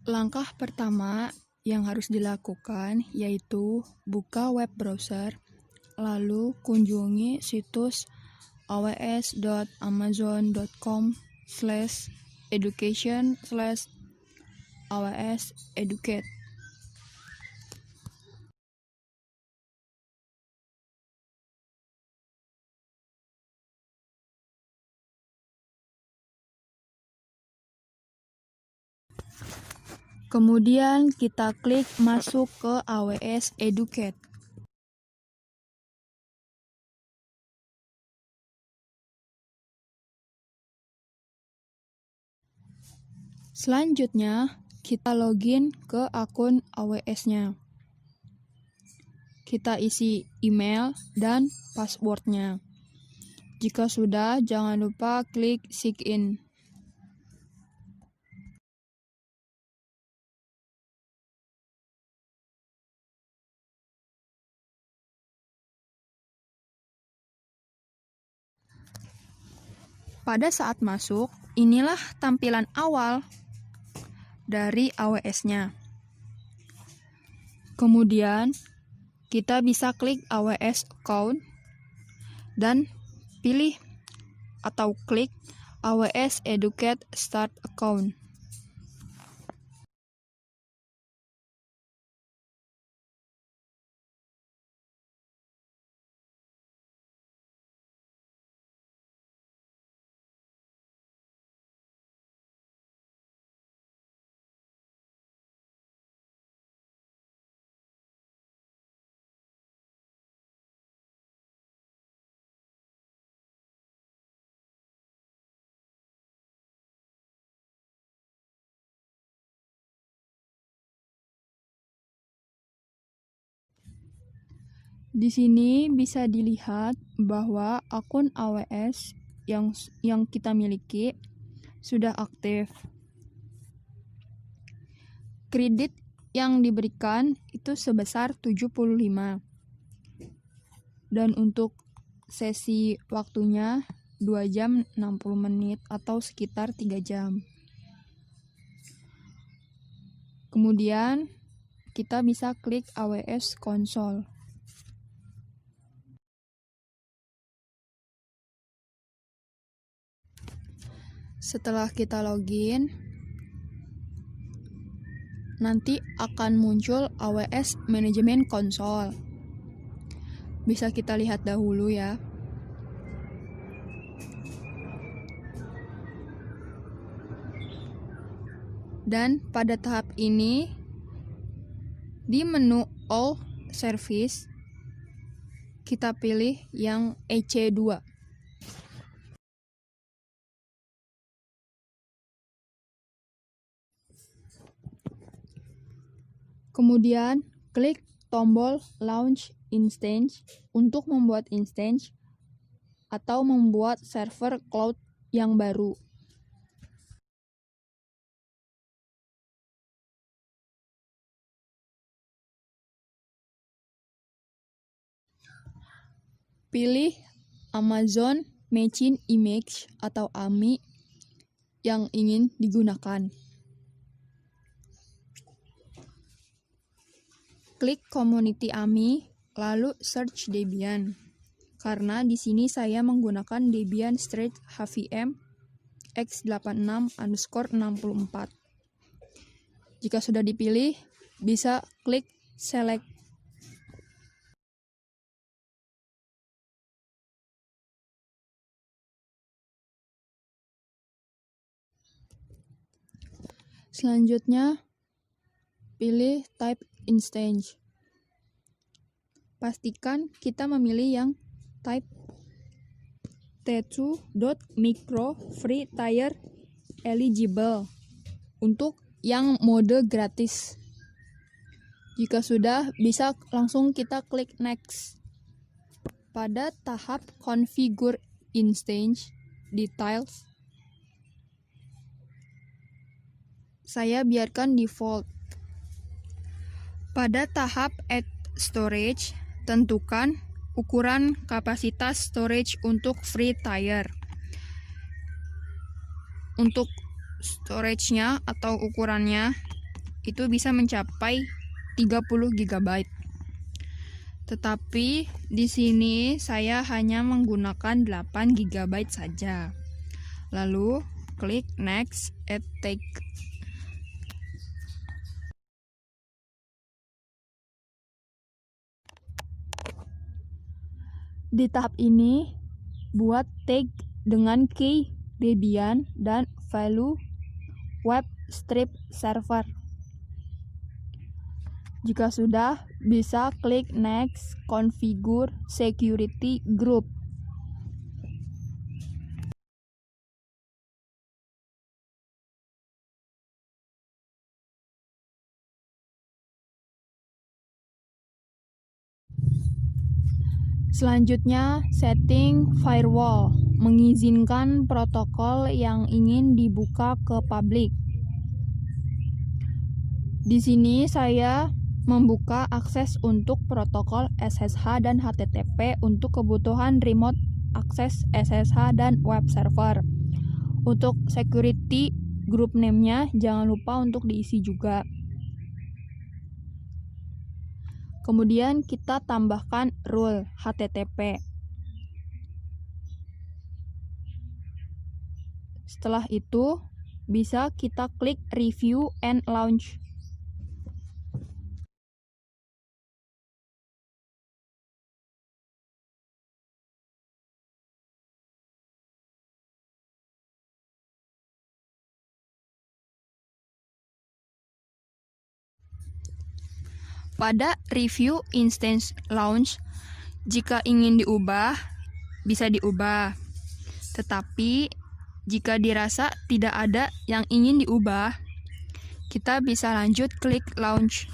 Langkah pertama yang harus dilakukan yaitu buka web browser, lalu kunjungi situs aws.amazon.com/education/awseducate. Kemudian kita klik masuk ke AWS Educate. Selanjutnya, kita login ke akun AWS-nya. Kita isi email dan password-nya. Jika sudah, jangan lupa klik sign in. Pada saat masuk, inilah tampilan awal dari AWS-nya. Kemudian, kita bisa klik AWS Account dan pilih atau klik AWS Educate Start Account. Di sini bisa dilihat bahwa akun AWS yang kita miliki sudah aktif. Kredit yang diberikan itu sebesar 75. Dan untuk sesi waktunya 2 jam 60 menit atau sekitar 3 jam. Kemudian kita bisa klik AWS Console. Setelah kita login, nanti akan muncul AWS Management Console. Bisa kita lihat dahulu ya. Dan pada tahap ini, di menu All Service, kita pilih yang EC2. Kemudian, klik tombol Launch Instance untuk membuat instance atau membuat server cloud yang baru. Pilih Amazon Machine Image atau AMI yang ingin digunakan. Klik Community AMI, lalu search Debian. Karena di sini saya menggunakan Debian Street HVM x86_64. Jika sudah dipilih, bisa klik Select. Selanjutnya, pilih Type Instance. Pastikan kita memilih yang type T2.micro free tier eligible untuk yang mode gratis. Jika sudah, bisa langsung kita klik Next. Pada tahap Configure Instance Details, saya biarkan default. Pada tahap Add Storage, tentukan ukuran kapasitas storage untuk free tier. Untuk storage-nya atau ukurannya itu bisa mencapai 30 GB. Tetapi di sini saya hanya menggunakan 8 GB saja. Lalu klik next add tag. Di tahap ini, buat tag dengan key Debian dan value web strip server. Jika sudah, bisa klik next, configure security group. Selanjutnya, setting firewall, mengizinkan protokol yang ingin dibuka ke publik. Di sini saya membuka akses untuk protokol SSH dan HTTP untuk kebutuhan remote akses SSH dan web server. Untuk security group name-nya jangan lupa untuk diisi juga. Kemudian kita tambahkan rule HTTP. Setelah itu, bisa kita klik review and launch. Pada review instance launch, jika ingin diubah, bisa diubah. Tetapi, jika dirasa tidak ada yang ingin diubah, kita bisa lanjut klik launch.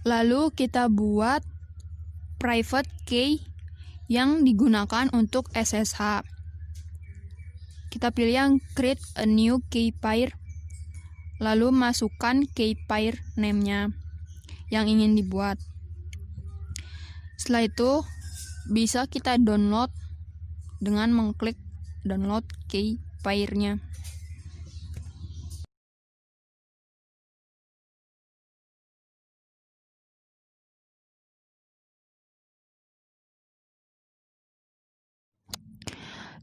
Lalu kita buat private key yang digunakan untuk SSH. Kita pilih yang create a new key pair, lalu masukkan key pair name-nya yang ingin dibuat. Setelah itu, bisa kita download dengan mengklik download key pair-nya.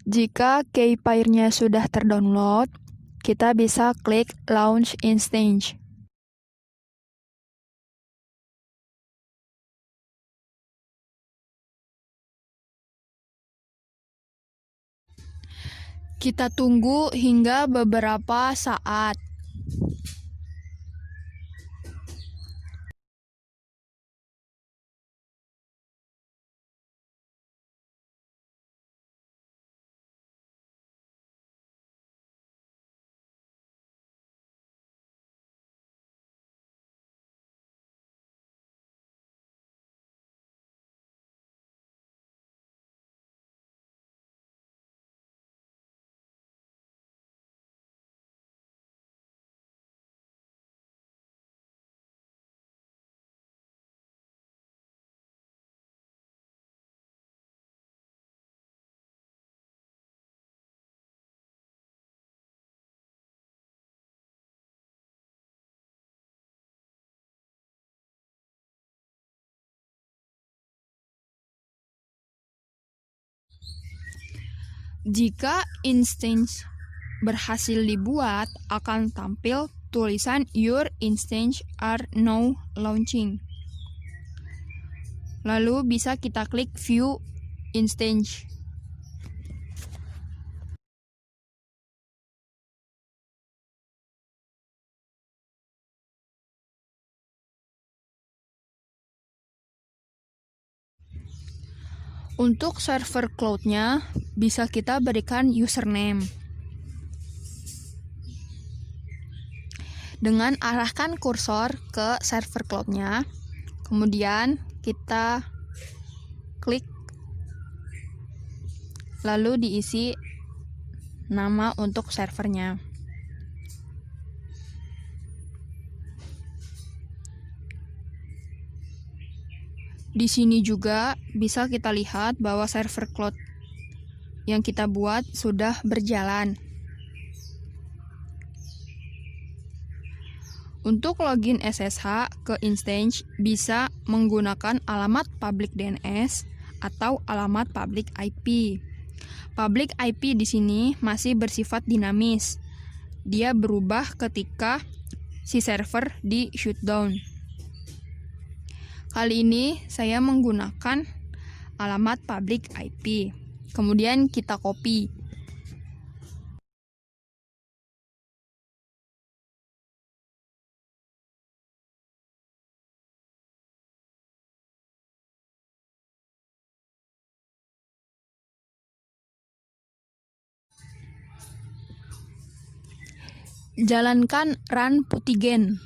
Jika key pair-nya sudah terdownload, kita bisa klik launch instance. Kita tunggu hingga beberapa saat. Jika instance berhasil dibuat, akan tampil tulisan Your instance are now launching. Lalu bisa kita klik View Instance. Untuk server cloud-nya, bisa kita berikan username. Dengan arahkan kursor ke server cloud-nya, kemudian kita klik, lalu diisi nama untuk servernya. Di sini juga bisa kita lihat bahwa server cloud yang kita buat sudah berjalan. Untuk login SSH ke Instance bisa menggunakan alamat public DNS atau alamat public IP. Public IP di sini masih bersifat dinamis. Dia berubah ketika si server di shutdown. Kali ini saya menggunakan alamat public IP. Kemudian kita copy. Jalankan run puttigen.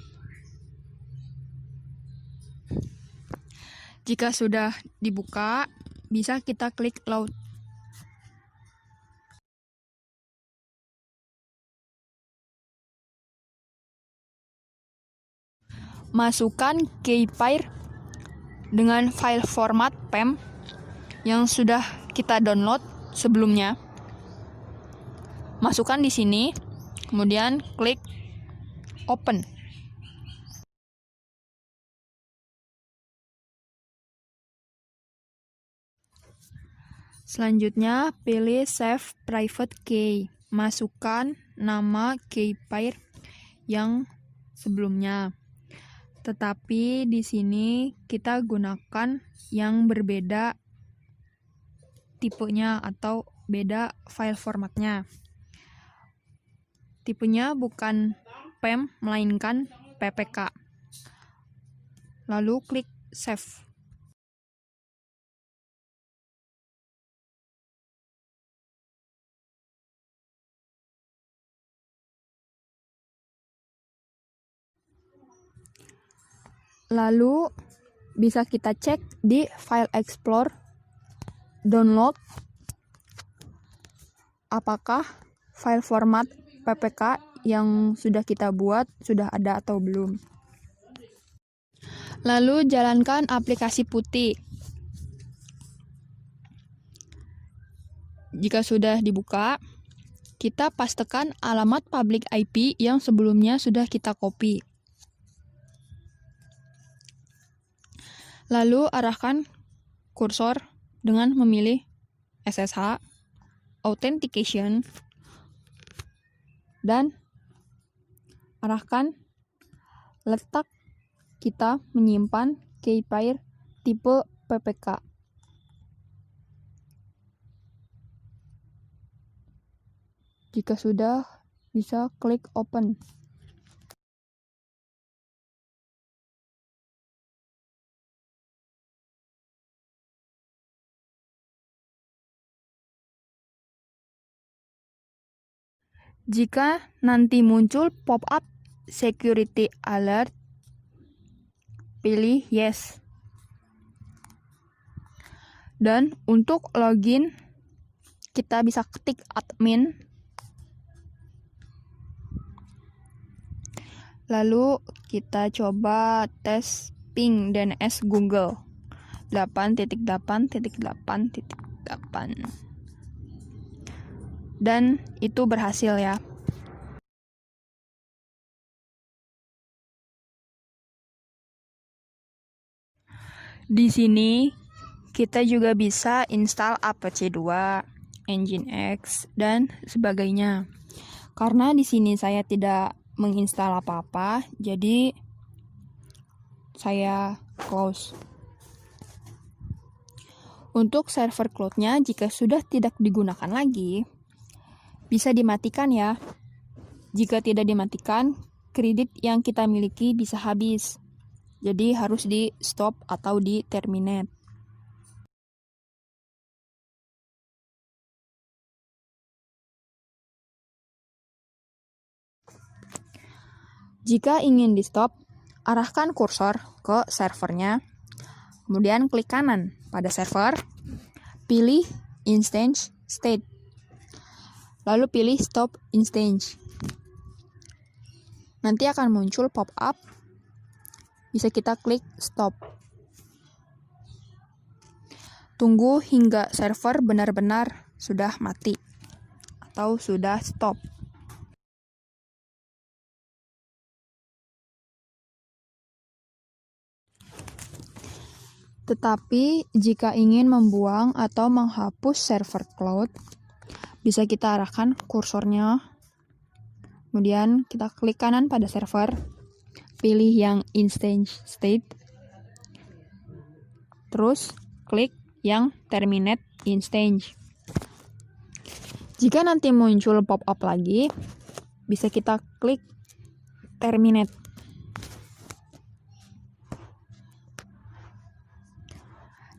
Jika sudah dibuka, bisa kita klik load. Masukkan keypair dengan file format PEM yang sudah kita download sebelumnya. Masukkan di sini, kemudian klik open. Selanjutnya, pilih Save Private Key. Masukkan nama keypair yang sebelumnya. Tetapi di sini kita gunakan yang berbeda tipenya atau beda file formatnya. Tipenya bukan PEM melainkan PPK. Lalu klik Save. Lalu bisa kita cek di File Explorer, download, apakah file format PPK yang sudah kita buat sudah ada atau belum. Lalu jalankan aplikasi putih. Jika sudah dibuka, kita pastekan alamat public IP yang sebelumnya sudah kita copy. Lalu arahkan kursor dengan memilih SSH, Authentication, dan arahkan letak kita menyimpan keypair tipe PPK. Jika sudah, bisa klik Open. Jika nanti muncul pop-up security alert, pilih Yes. Dan untuk login, kita bisa ketik admin. Lalu kita coba tes ping DNS Google 8.8.8.8. Dan itu berhasil ya. Di sini kita juga bisa install APC2, Nginx, dan sebagainya. Karena di sini saya tidak menginstal apa-apa, jadi saya close. Untuk server cloud-nya, jika sudah tidak digunakan lagi, bisa dimatikan ya. Jika tidak dimatikan, kredit yang kita miliki bisa habis. Jadi harus di stop atau di terminate. Jika ingin di stop, arahkan kursor ke servernya, kemudian klik kanan pada server, pilih Instance State, lalu pilih Stop Instance. Nanti akan muncul pop-up, bisa kita klik Stop. Tunggu hingga server benar-benar sudah mati atau sudah stop. Tetapi jika ingin membuang atau menghapus server cloud, bisa kita arahkan kursornya. Kemudian kita klik kanan pada server, pilih yang instance state, terus klik yang terminate instance. Jika nanti muncul pop-up lagi, bisa kita klik terminate.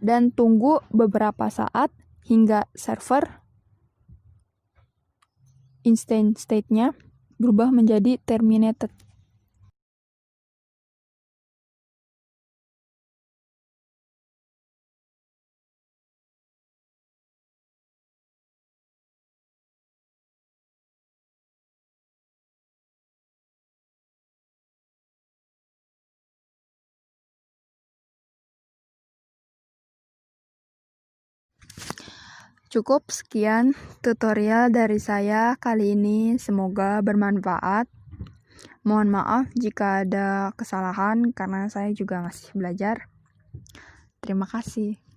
Dan tunggu beberapa saat hingga server instance state-nya berubah menjadi terminated. Cukup sekian tutorial dari saya kali ini, semoga bermanfaat. Mohon maaf jika ada kesalahan karena saya juga masih belajar. Terima kasih.